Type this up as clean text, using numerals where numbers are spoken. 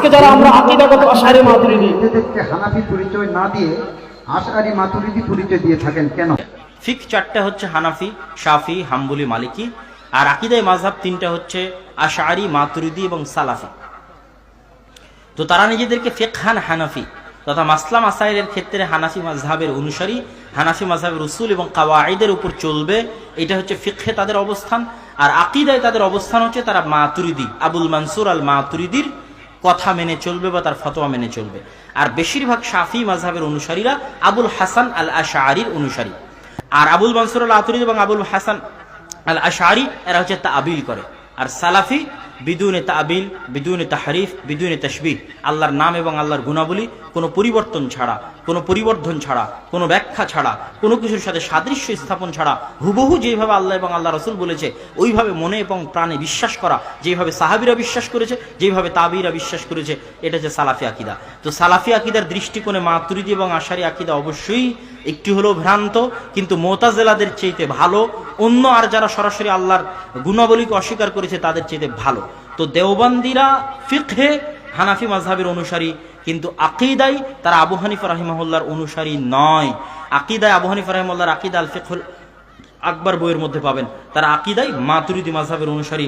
আজকে যারা আমরা আকীদাগত আশআরী মাতুরিদি, নিজেদেরকে হানাফি পরিচয় না দিয়ে আশআরী মাতুরিদি পরিচয় দিয়ে থাকেন কেন? ফিক চারটা হচ্ছে হানাফি, শাফি, হাম্বলি, মালিকি, আর আকীদায়ে মাযহাব তিনটা হচ্ছে আশআরী, মাতুরিদি এবং সালাফি। তো তারা নিজেদেরকে ফিকহান হানাফি তথা মাসলা মাসাইলের ক্ষেত্রে হানাফি মাযহাবের অনুসারী, হানাফি মাযহাবের উসুল এবং কাওয়াইদের উপর চলবে, এটা হচ্ছে ফিকহে তাদের অবস্থান। আর আকীদায় তাদের অবস্থান হচ্ছে তারা মাতুরিদি, আবুল মানসুর আল মাতুরিদির কথা মেনে চলবে বা তার ফতোয়া মেনে চলবে। আর বেশিরভাগ শাফি মাযহাবের অনুসারীরা আবুল হাসান আল আশআরীর অনুসারী। আর আবুল মানসুর আল মাতুরিদি এবং আবুল হাসান আল আশআরী এরা হচ্ছে তাবিল করে। আর সালাফি বিদুনে তাবিল, বিদুনে তাহরিফ, বিদুনে তাশবিহ, আল্লাহর নাম এবং আল্লাহর গুণাবলী কোনো পরিবর্তন ছাড়া, কোনো পরিবর্ধন ছাড়া, কোনো ব্যাখ্যা ছাড়া, কোনো কিছুর সাথে সাদৃশ্য স্থাপন ছাড়া হুবহু যেভাবে আল্লাহ এবং আল্লাহ রাসূল বলেছে ওইভাবে মনে এবং প্রাণে বিশ্বাস করা, যেভাবে সাহাবীরা বিশ্বাস করেছে, যেভাবে তাবিরা বিশ্বাস করেছে, এটা হচ্ছে সালাফি আকীদা। তো সালাফি আকীদার দৃষ্টিকোণে মাতুরিদি এবং আশআরী আকীদা অবশ্যই একটু হলেও ভ্রান্ত, কিন্তু মুতাজিলাদের চাইতে ভালো, অন্য আর যারা সরাসরি আল্লাহর গুণাবলীকে অস্বীকার করেছে তাদের চাইতে ভালো। তো দেওবন্দিরা ফিকহে হানাফি মাযহাবের অনুসারী, কিন্তু আকীদায় তারা আবু হানিফা রাহিমাহুল্লাহর অনুসারী নয়। আকীদায় আবু হানিফা রাহিমাহুল্লাহর আকীদা আল ফিকহুল আকবার বইয়ের মধ্যে পাবেন, তারা আকীদায় মাতুরিদি মাযহাবের অনুসারী।